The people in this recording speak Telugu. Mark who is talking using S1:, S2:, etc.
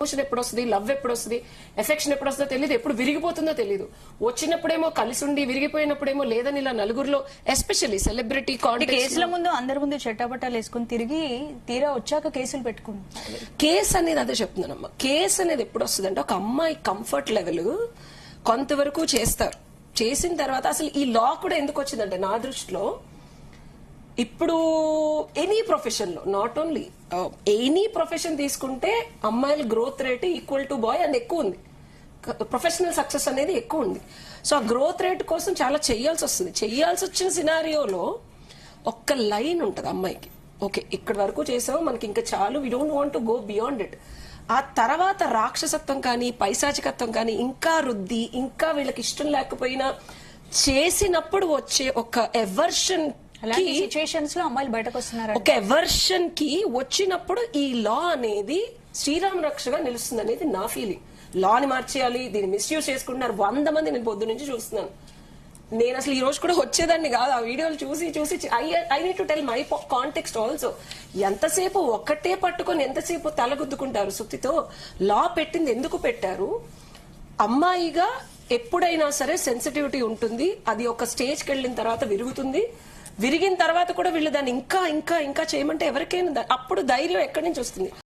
S1: ఎమోషన్ ఎప్పుడు వస్తుంది, లవ్ ఎప్పుడు వస్తుంది, ఎఫెక్షన్ ఎప్పుడు వస్తుందో తెలియదు, ఎప్పుడు విరిగిపోతుందో తెలియదు. వచ్చినప్పుడేమో కలిసి ఉండి విరిగిపోయినప్పుడేమో లేదని ఇలా నలుగురిలో ఎస్పెషల్లీ సెలబ్రిటీ
S2: కేసుల ముందు అందరి ముందు చెట్టాపట్టాలు వేసుకుని తిరిగి తీరా వచ్చాక కేసులు పెట్టుకుంటారు.
S1: కేసు అనేది అదే చెప్తున్నానమ్మా. కేసు అనేది ఎప్పుడు వస్తుంది అంటే ఒక అమ్మాయి కంఫర్ట్ లెవెల్ కొంతవరకు చేస్తారు. చేసిన తర్వాత అసలు ఈ లా కూడా ఎందుకు వచ్చిందంటే నా దృష్టిలో ఇప్పుడు ఎనీ ప్రొఫెషన్ లో, నాట్ ఓన్లీ ఎనీ ప్రొఫెషన్ తీసుకుంటే అమ్మాయిల growth rate equal to boy అని ఎక్కువ ఉంది. ప్రొఫెషనల్ సక్సెస్ అనేది ఎక్కువ ఉంది. సో ఆ గ్రోత్ రేట్ కోసం చాలా చెయ్యాల్సి వస్తుంది. చెయ్యాల్సి వచ్చిన సినారియోలో ఒక్క లైన్ ఉంటుంది అమ్మాయికి, ఓకే ఇక్కడి వరకు చేసావు, మనకి ఇంకా చాలు, we don't want to go beyond it. ఆ తర్వాత రాక్షసత్వం కానీ పైశాచికత్వం కానీ ఇంకా రుద్ది, ఇంకా వీళ్ళకి ఇష్టం లేకపోయినా చేసినప్పుడు వచ్చే ఒక ఎవర్షన్
S2: సిచ్యువేషన్స్ లో అమ్మాయిలు బయటకు వస్తున్నారు.
S1: ఒక ఎవర్షన్ కి వచ్చినప్పుడు ఈ లా అనేది శ్రీరామ రక్షగా నిలుస్తుంది అనేది నా ఫీలింగ్. లాని మార్చేయాలి, దీన్ని మిస్యూజ్ చేసుకుంటున్నారు 100 మంది నేను పొద్దు నుంచి చూస్తున్నాను. నేను అసలు ఈ రోజు కూడా వచ్చేదాన్ని కాదు, ఆ వీడియోలు చూసి చూసి I need to tell my context also. ఎంతసేపు ఒక్కటే పట్టుకొని ఎంతసేపు తలగుద్దుకుంటారు సుత్తితో. లా పెట్టింది ఎందుకు పెట్టారు? అమ్మాయిగా ఎప్పుడైనా సరే సెన్సిటివిటీ ఉంటుంది, అది ఒక స్టేజ్కి వెళ్ళిన తర్వాత విరుగుతుంది. విరిగిన తర్వాత కూడా వీళ్ళు దాన్ని ఇంకా ఇంకా ఇంకా చేయమంటే ఎవరికైనా అప్పుడు ధైర్యం ఎక్కడి నుంచి వస్తుంది?